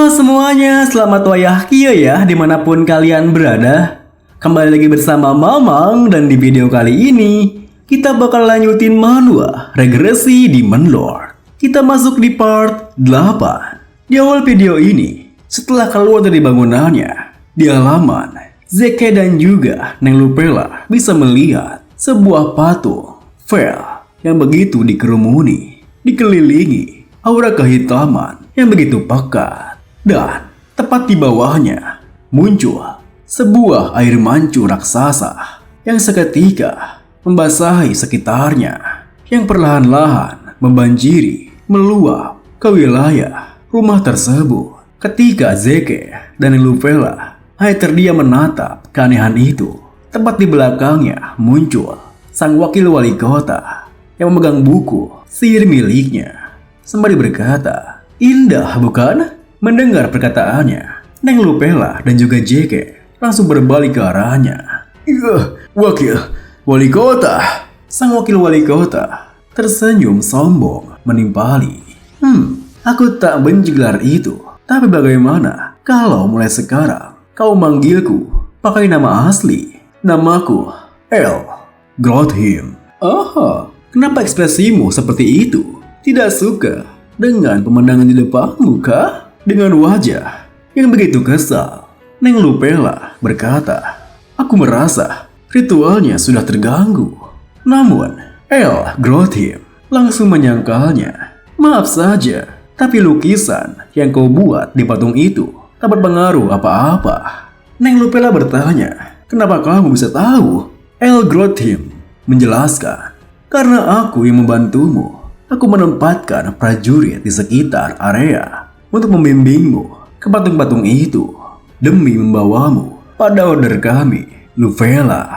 Semuanya, selamat wayahkia ya dimanapun kalian berada. Kembali lagi bersama Mamang dan di video kali ini kita bakal lanjutin manhwa regresi Demon Lord. Kita masuk di part 8. Di awal video ini, setelah keluar dari bangunannya, di halaman, Zeke dan juga Neng Lupella bisa melihat sebuah patung Vel yang begitu dikerumuni, dikelilingi aura kehitaman yang begitu pekat. Dan tepat di bawahnya muncul sebuah air mancur raksasa yang seketika membasahi sekitarnya, yang perlahan-lahan membanjiri meluap ke wilayah rumah tersebut. Ketika Zeke dan Lupella hanya terdiam menatap keanehan itu, tepat di belakangnya muncul sang wakil wali kota yang memegang buku sihir miliknya sembari berkata, "Indah bukan?" Mendengar perkataannya, Neng Lupella dan juga Zeke langsung berbalik ke arahnya. Wakil wali kota." Sang wakil wali kota tersenyum sombong menimpali. Aku tak benci gelar itu. Tapi bagaimana kalau mulai sekarang kau manggilku pakai nama asli? Namaku El Grothim. Kenapa ekspresimu seperti itu? Tidak suka dengan pemandangan di depanmu kah? Dengan wajah yang begitu kesal, Neng Lupella berkata, "Aku merasa ritualnya sudah terganggu." Namun, El Grothim langsung menyangkalnya. "Maaf saja, tapi lukisan yang kau buat di patung itu tak berpengaruh apa-apa." Neng Lupella bertanya, "Kenapa kamu bisa tahu?" El Grothim menjelaskan, "Karena aku yang membantumu. Aku menempatkan prajurit di sekitar area untuk membimbingmu ke patung-patung itu demi membawamu pada order kami, Lupella.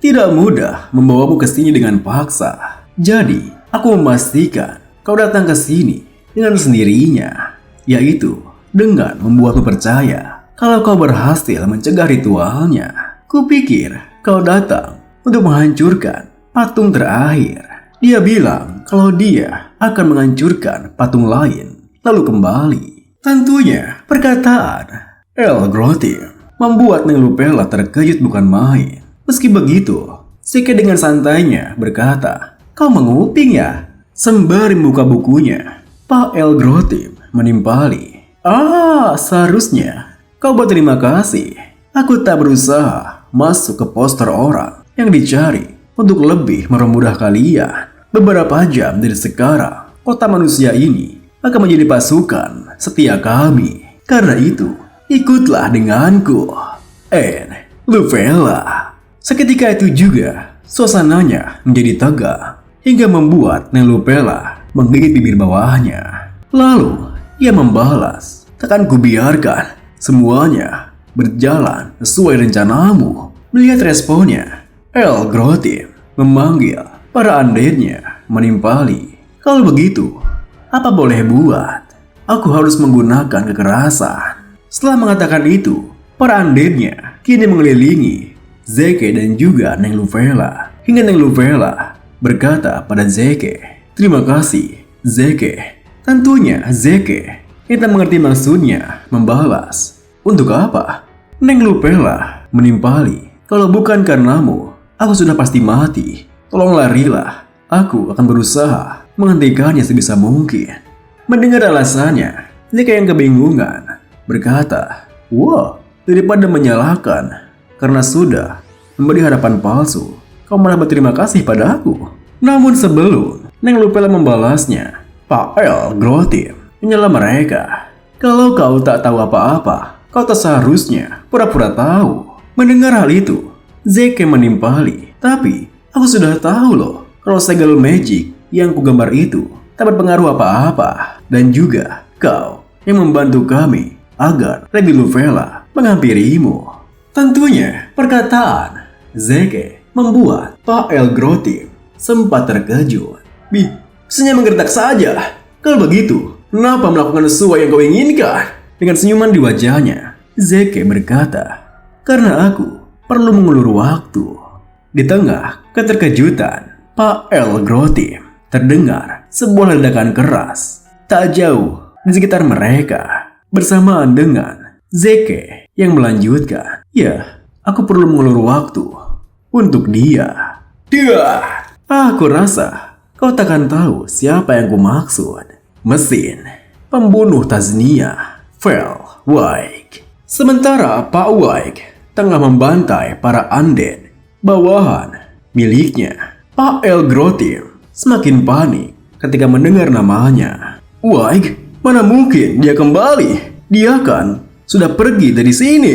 Tidak mudah membawamu ke sini dengan paksa. Jadi, aku memastikan kau datang ke sini dengan sendirinya, yaitu dengan membuatmu percaya kalau kau berhasil mencegah ritualnya. Kupikir kau datang untuk menghancurkan patung terakhir." Dia bilang kalau dia akan menghancurkan patung lain lalu kembali. Tentunya perkataan El Grothim membuat Neng Lupella terkejut bukan main. Meski begitu, Zeke dengan santainya berkata, "Kau menguping ya?" Sembari membuka bukunya, Pak El Grothim menimpali, "Seharusnya kau berterima kasih. Aku tak berusaha masuk ke poster orang yang dicari untuk lebih mempermudah kalian. Beberapa jam dari sekarang, kota manusia ini akan menjadi pasukan setia kami. Karena itu, ikutlah denganku." Lupella. Seketika itu juga, suasananya menjadi tegang hingga membuat Neng Lupella menggigit bibir bawahnya. Lalu, ia membalas, "Takkan kubiarkan semuanya berjalan sesuai rencanamu." Melihat responnya, El Grothim memanggil para andirnya menimpali. "Kalau begitu, apa boleh buat? Aku harus menggunakan kekerasan." Setelah mengatakan itu, para andirnya kini mengelilingi Zeke dan juga Neng Lupella. Hingga Neng Lupella berkata pada Zeke, "Terima kasih, Zeke." Tentunya Zeke yang tak mengerti maksudnya membalas, "Untuk apa?" Neng Lupella menimpali, "Kalau bukan karenamu, aku sudah pasti mati. Tolong larilah. Aku akan berusaha menghentikannya sebisa mungkin." Mendengar alasannya, Zeke yang kebingungan berkata, "Wah, daripada menyalahkan karena sudah memberi harapan palsu, kau malah berterima kasih padaku." Namun sebelum Neng Lupella membalasnya, Pak El Grothim menyela mereka, "Kalau kau tak tahu apa-apa, kau tak seharusnya pura-pura tahu." Mendengar hal itu, Zeke menimpali, "Tapi aku sudah tahu loh kalau segel magic yang kugambar itu tak berpengaruh apa-apa. Dan juga kau yang membantu kami agar Lady Lupella menghampirimu." Tentunya perkataan Zeke membuat Pak El Grothim sempat terkejut. Bisanya menggertak saja. "Kalau begitu, kenapa melakukan sesuai yang kau inginkan?" Dengan senyuman di wajahnya, Zeke berkata, "Karena aku perlu mengulur waktu." Di tengah keterkejutan Pak El Grothim, terdengar sebuah ledakan keras tak jauh di sekitar mereka. Bersamaan dengan Zeke yang melanjutkan, "Ya, aku perlu mengulur waktu untuk dia." Aku rasa kau takkan tahu siapa yang kumaksud. Mesin pembunuh Taznia, Vel Wyke. Sementara Pak Wyke tengah membantai para undead bawahan miliknya, Pak Elgrotim semakin panik ketika mendengar namanya. "Wyke, mana mungkin dia kembali? Dia kan sudah pergi dari sini."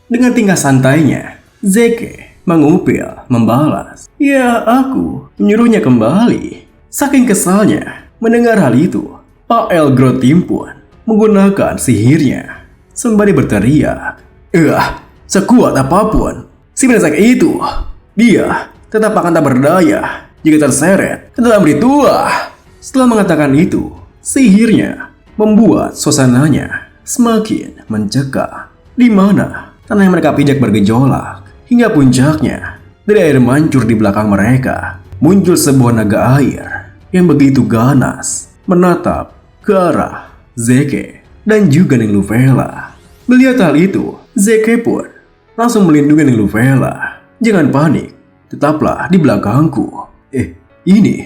Dengan tingkah santainya, Zeke mengupil membalas, "Ya, aku menyuruhnya kembali." Saking kesalnya mendengar hal itu, Pak Elgrotim pun menggunakan sihirnya sembari berteriak, sekuat apapun si brengsek itu, dia tetap akan tak berdaya jika terseret ke dalam ritual." Setelah mengatakan itu, sihirnya membuat suasananya semakin mencekam, di mana tanah yang mereka pijak bergejolak hingga puncaknya dari air mancur di belakang mereka muncul sebuah naga air yang begitu ganas menatap ke arah Zeke dan juga Nengluvela. Melihat hal itu, Zeke pun langsung melindungi Nengluvela. "Jangan panik, tetaplah di belakangku." Ini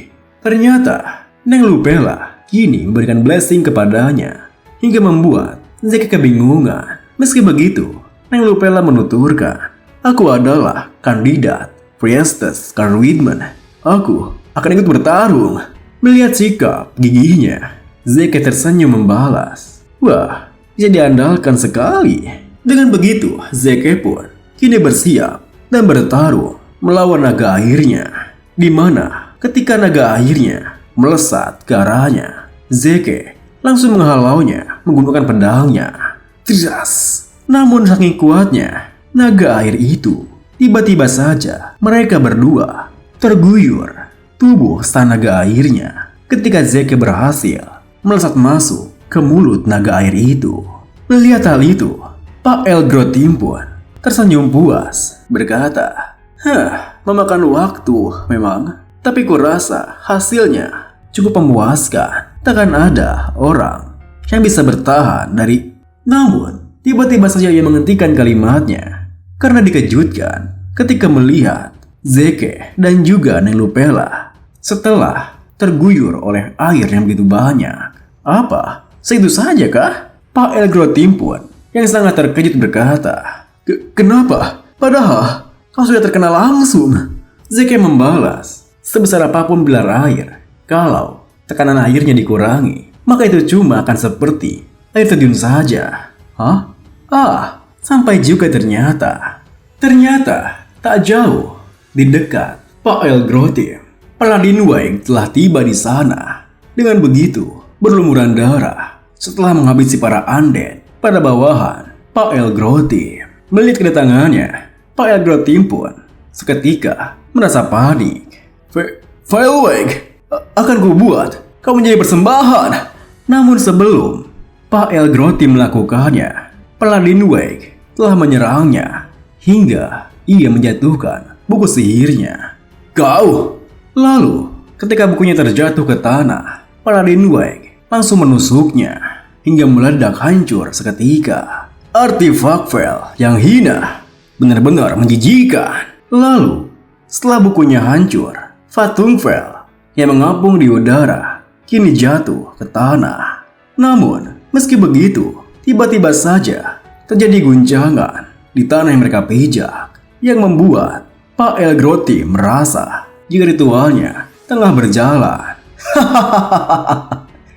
ternyata Nengluvela kini memberikan blessing kepadanya hingga membuat Zeke kebingungan. Meski begitu, Nengluvela menuturkan, "Aku adalah kandidat Priestess Carwidman. Aku akan ikut bertarung." Melihat sikap gigihnya, Zeke tersenyum membalas, "Wah, bisa diandalkan sekali." Dengan begitu, Zeke pun kini bersiap dan bertarung melawan naga airnya, di mana ketika naga airnya melesat ke arahnya, Zeke langsung menghalaunya menggunakan pedangnya. Tras! Namun saking kuatnya naga air itu, tiba-tiba saja mereka berdua terguyur tubuh sang naga airnya ketika Zeke berhasil melesat masuk ke mulut naga air itu. Melihat hal itu, Pak Elgrotim pun tersenyum puas berkata, memakan waktu memang, tapi kurasa hasilnya cukup memuaskan. Takkan ada orang yang bisa bertahan dari..." Namun tiba-tiba saja ia menghentikan kalimatnya karena dikejutkan ketika melihat Zeke dan juga Nengluvela setelah terguyur oleh air yang begitu banyak. "Apa? Segitu saja kah?" Pak Elgrotim pun yang sangat terkejut berkata, Kenapa? Padahal kau sudah terkena langsung." Zeke membalas, "Sebesar apapun bilar air, kalau tekanan airnya dikurangi, maka itu cuma akan seperti air terjun saja." Sampai juga ternyata tak jauh di dekat Pak Elgrotim, Paladin Wyke telah tiba di sana. Dengan begitu, berlumuran darah setelah menghabisi para undead pada bawahan Pak Elgrotim. Melihat kedatangannya, Pak Elgrotim pun seketika merasa panik. "Vel Wyke, akan kubuat kau menjadi persembahan." Namun sebelum Pak Elgrotim melakukannya, Paladin Wyke telah menyerangnya hingga ia menjatuhkan buku sihirnya. "Kau!" Lalu ketika bukunya terjatuh ke tanah, Paladin Wyke langsung menusuknya hingga meledak hancur seketika. Artifak Vel yang hina, benar-benar menjijikan. Lalu setelah bukunya hancur, Fatung Vel yang mengapung di udara kini jatuh ke tanah. Namun meski begitu, tiba-tiba saja terjadi guncangan di tanah yang mereka pijak yang membuat Pak Elgrotim merasa jika ritualnya tengah berjalan.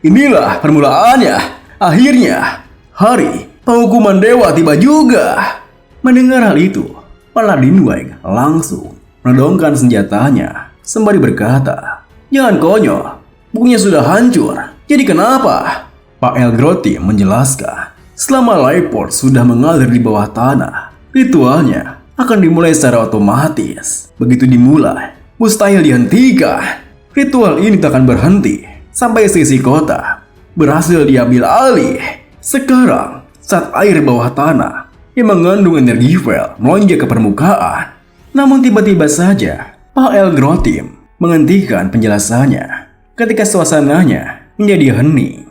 Inilah permulaannya. Akhirnya hari penghukuman dewa tiba juga. Mendengar hal itu, Paladin Wyke langsung menodongkan senjatanya sembari berkata, "Jangan konyol, bukunya sudah hancur. Jadi kenapa?" Pak Elgrotim menjelaskan, selama life force sudah mengalir di bawah tanah, ritualnya akan dimulai secara otomatis. Begitu dimulai, mustahil dihentikan. Ritual ini tak akan berhenti sampai sisi kota berhasil diambil alih. Sekarang, saat air bawah tanah yang mengandung energi Vel melonjak ke permukaan. Namun tiba-tiba saja, Pak Elgrotim menghentikan penjelasannya ketika suasananya menjadi hening.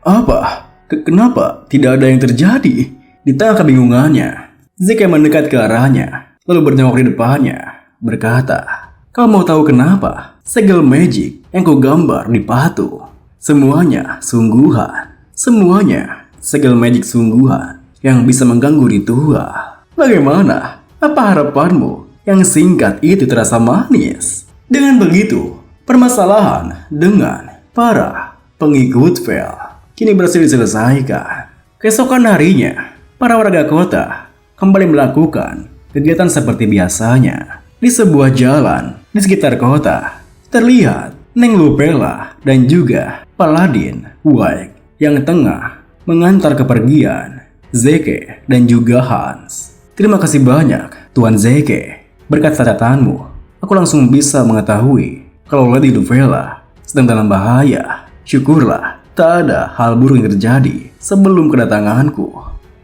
Apa? Kenapa tidak ada yang terjadi?" Di tengah kebingungannya, Zeke mendekat ke arahnya, lalu bernengok di depannya, berkata, "Kau mau tahu kenapa? Segel magic yang kau gambar di patung. Semuanya sungguhan. Semuanya segel magic sungguhan yang bisa mengganggu ritual. Bagaimana? Apa harapanmu? Yang singkat itu terasa manis." Dengan begitu, permasalahan dengan para pengikut Vel kini berhasil diselesaikan. Keesokan harinya, para warga kota kembali melakukan kegiatan seperti biasanya. Di sebuah jalan di sekitar kota, terlihat Neng Lupella dan juga Paladin White yang tengah mengantar kepergian Zeke dan juga Hans. "Terima kasih banyak, Tuan Zeke. Berkat catatanmu, aku langsung bisa mengetahui kalau Lady Lupella sedang dalam bahaya. Syukurlah tak ada hal buruk yang terjadi sebelum kedatanganku."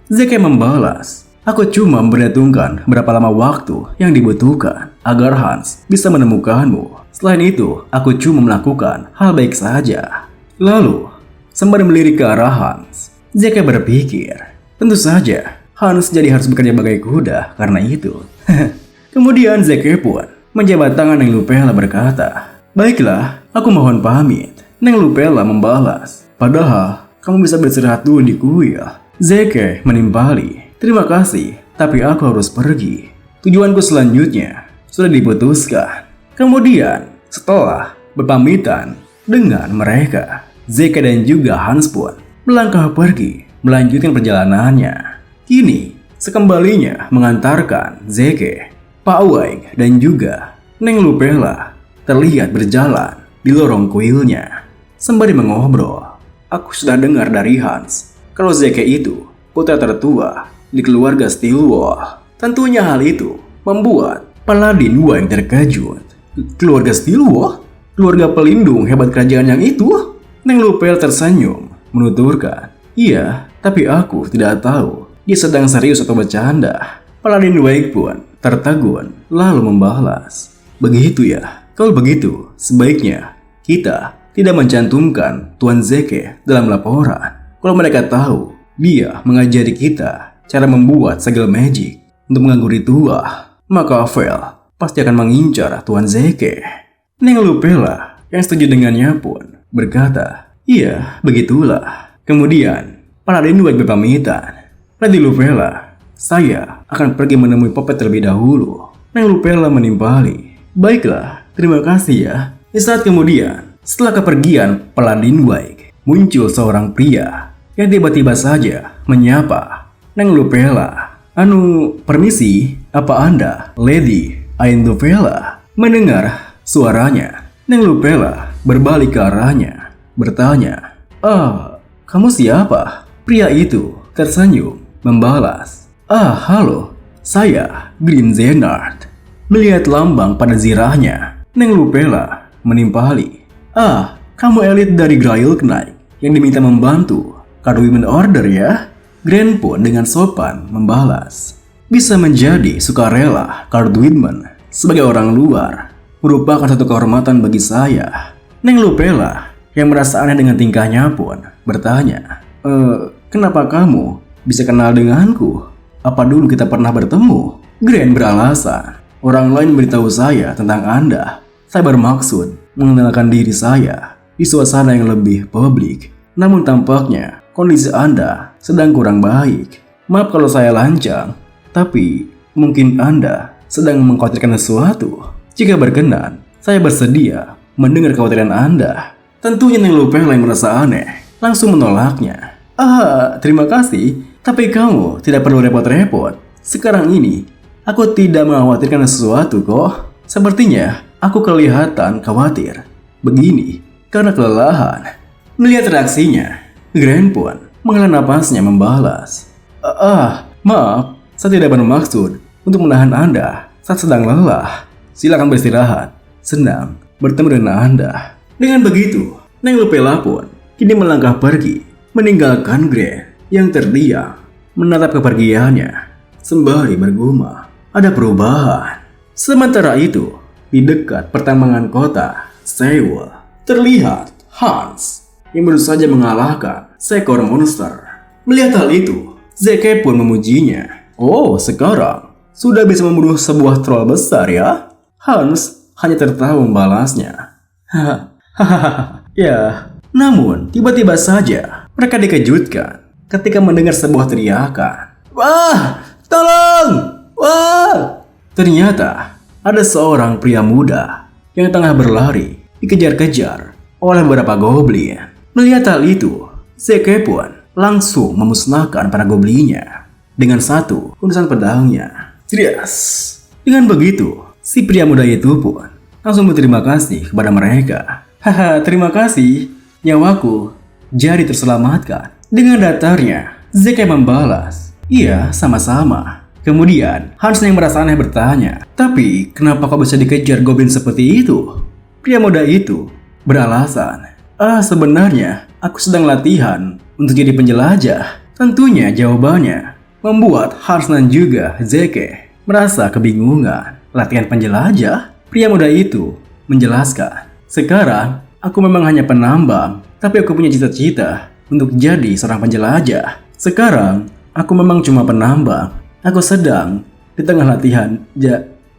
Zeke membalas, "Aku cuma memperhitungkan berapa lama waktu yang dibutuhkan agar Hans bisa menemukanmu. Selain itu, aku cuma melakukan hal baik saja." Lalu, sembari melirik ke arah Hans, Zeke berpikir, tentu saja Hans jadi harus bekerja bagai kuda karena itu. Kemudian Zeke pun menjabat tangan Neng Lupella berkata, "Baiklah, aku mohon pamit." Neng Lupella membalas, "Padahal kamu bisa beristirahat dulu di kuil." Zeke menimpali, "Terima kasih, tapi aku harus pergi. Tujuanku selanjutnya sudah diputuskan." Kemudian, setelah berpamitan dengan mereka, Zeke dan juga Hans pun melangkah pergi melanjutkan perjalanannya. Kini, sekembalinya mengantarkan Zeke, Pak Wijk dan juga Neng Lupella terlihat berjalan di lorong kuilnya. Sembari mengobrol, "Aku sudah dengar dari Hans kalau Zeke itu putra tertua di keluarga Stillwell." Tentunya hal itu membuat Paladin White terkejut. "Keluarga Stillwell? Keluarga pelindung hebat kerajaan yang itu?" Neng Lupella tersenyum, menuturkan, "Iya, tapi aku tidak tahu dia sedang serius atau bercanda." Paladin White pun tertegun lalu membalas, "Begitu ya, kalau begitu sebaiknya kita tidak mencantumkan Tuan Zeke dalam laporan. Kalau mereka tahu dia mengajari kita cara membuat segel magic untuk mengganggu ritual, maka Vel pasti akan mengincar Tuan Zeke." Neng Lupella yang setuju dengannya pun berkata, "Iya, begitulah." Kemudian Paladin White berpamitan, "Lady Lupella, saya akan pergi menemui Popet terlebih dahulu." Neng Lupella menimpali, "Baiklah, terima kasih ya." Di saat kemudian, setelah kepergian Paladin White, muncul seorang pria yang tiba-tiba saja menyapa Neng Lupella. Permisi, apa Anda Lady Ain Lupella?" Mendengar suaranya, Neng Lupella berbalik ke arahnya, bertanya, "Kamu siapa?" Pria itu tersenyum, membalas, Halo, saya Green Zenard." Melihat lambang pada zirahnya, Neng Lupella menimpali, "Kamu elit dari Grail Knight yang diminta membantu Women Order ya?" Grand pun dengan sopan membalas, "Bisa menjadi sukarela Women sebagai orang luar merupakan satu kehormatan bagi saya." Neng Lupella yang merasa aneh dengan tingkahnya pun bertanya, "Kenapa kamu bisa kenal denganku? Apa dulu kita pernah bertemu?" Grand beralasan, "Orang lain memberitahu saya tentang Anda. Saya bermaksud mengenalkan diri saya di suasana yang lebih publik. Namun tampaknya kondisi Anda sedang kurang baik. Maaf kalau saya lancang, tapi mungkin Anda sedang mengkhawatirkan sesuatu. Jika berkenan, saya bersedia mendengar kekhawatiran Anda." Tentunya Neng Lupella yang merasa aneh langsung menolaknya. Terima kasih, tapi kamu tidak perlu repot-repot. Sekarang ini, aku tidak mengkhawatirkan sesuatu kok. Sepertinya aku kelihatan khawatir begini karena kelelahan." Melihat reaksinya, Grand pun menghela napasnya membalas, Maaf, saya tidak bermaksud untuk menahan Anda saat sedang lelah. Silakan beristirahat. Senang bertemu dengan Anda." Dengan begitu, Neng Lupella pun kini melangkah pergi, meninggalkan Grand yang terdiam menatap kepergiannya sembari bergumam, "Ada perubahan." Sementara itu, di dekat pertambangan kota Sewell, terlihat Hans yang baru saja mengalahkan seekor monster. Melihat hal itu, Zeke pun memujinya. Oh, sekarang sudah bisa membunuh sebuah troll besar ya? Hans hanya tertawa membalasnya. Hahaha, ya. Namun, tiba-tiba saja mereka dikejutkan ketika mendengar sebuah teriakan. Wah, tolong! Wah! Ternyata ada seorang pria muda yang tengah berlari dikejar-kejar oleh beberapa goblin. Melihat hal itu, Zeke pun langsung memusnahkan para goblinnya dengan satu huntusan pedangnya. Yes. Dengan begitu, si pria muda itu pun langsung berterima kasih kepada mereka. Haha, terima kasih, nyawaku jadi terselamatkan. Dengan datarnya, Zeke membalas, iya, sama-sama. Kemudian, Hans yang merasa aneh bertanya, tapi kenapa kau bisa dikejar goblin seperti itu? Pria muda itu beralasan, sebenarnya aku sedang latihan untuk jadi penjelajah. Tentunya jawabannya membuat Hans dan juga Zeke merasa kebingungan. Latihan penjelajah? Pria muda itu menjelaskan, sekarang aku memang hanya penambang, tapi aku punya cita-cita untuk jadi seorang penjelajah. Sekarang aku memang cuma penambang. Aku sedang di tengah latihan.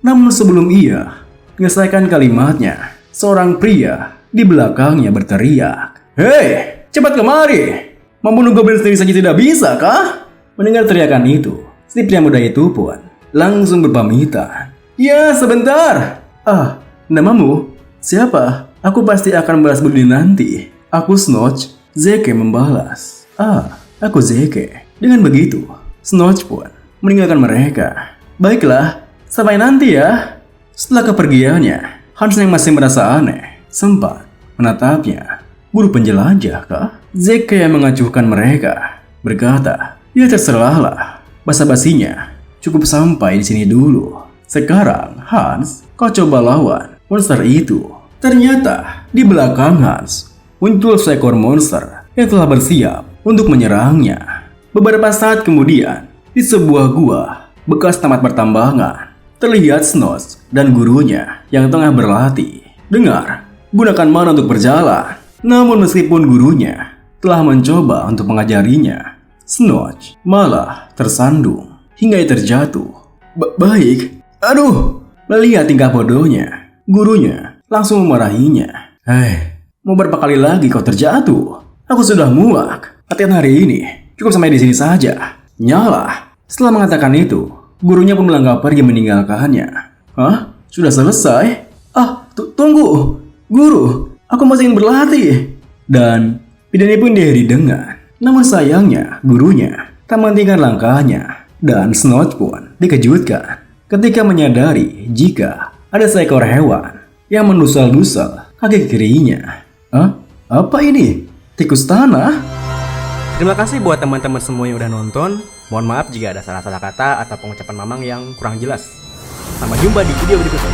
Namun sebelum ia menyelesaikan kalimatnya, seorang pria di belakangnya berteriak, "Hei, cepat kemari! Membunuh goblin sendiri saja tidak bisa kah?" Mendengar teriakan itu, si pria muda itu pun langsung berpamitan. Ya, sebentar. Namamu? Siapa? Aku pasti akan balas budi nanti. Aku Snotch. Zeke membalas. Aku Zeke. Dengan begitu, Snotch pun meninggalkan mereka. Baiklah, sampai nanti ya. Setelah kepergiannya, Hans yang masih merasa aneh sempat menatapnya. Guru penjelajah kah? Zeke yang mengacuhkan mereka berkata, ya terserahlah. Basa-basinya cukup sampai di sini dulu. Sekarang Hans, kau coba lawan monster itu. Ternyata di belakang Hans muncul seekor monster yang telah bersiap untuk menyerangnya. Beberapa saat kemudian, di sebuah gua bekas tempat pertambangan, terlihat Snotch dan gurunya yang tengah berlatih. Dengar, gunakan mana untuk berjalan. Namun meskipun gurunya telah mencoba untuk mengajarinya, Snotch malah tersandung hingga ia terjatuh. Baik, aduh, melihat tingkah bodohnya, gurunya langsung memarahinya. Hei, mau berapa kali lagi kau terjatuh? Aku sudah muak. Latihan hari ini cukup sampai di sini saja. Nyala. Setelah mengatakan itu, gurunya pun melangkah pergi meninggalkannya. Hah? Sudah selesai? Tunggu. Guru, aku masih ingin berlatih. Dan pidani pun diakhiri dengan. Namun sayangnya, gurunya tak menghentikan langkahnya. Dan Snotch pun dikejutkan ketika menyadari jika ada seekor hewan yang mendusal-dusal kaki kirinya. Apa ini? Tikus tanah? Terima kasih buat teman-teman semua yang udah nonton. Mohon maaf jika ada salah-salah kata atau pengucapan Mamang yang kurang jelas. Sampai jumpa di video berikutnya.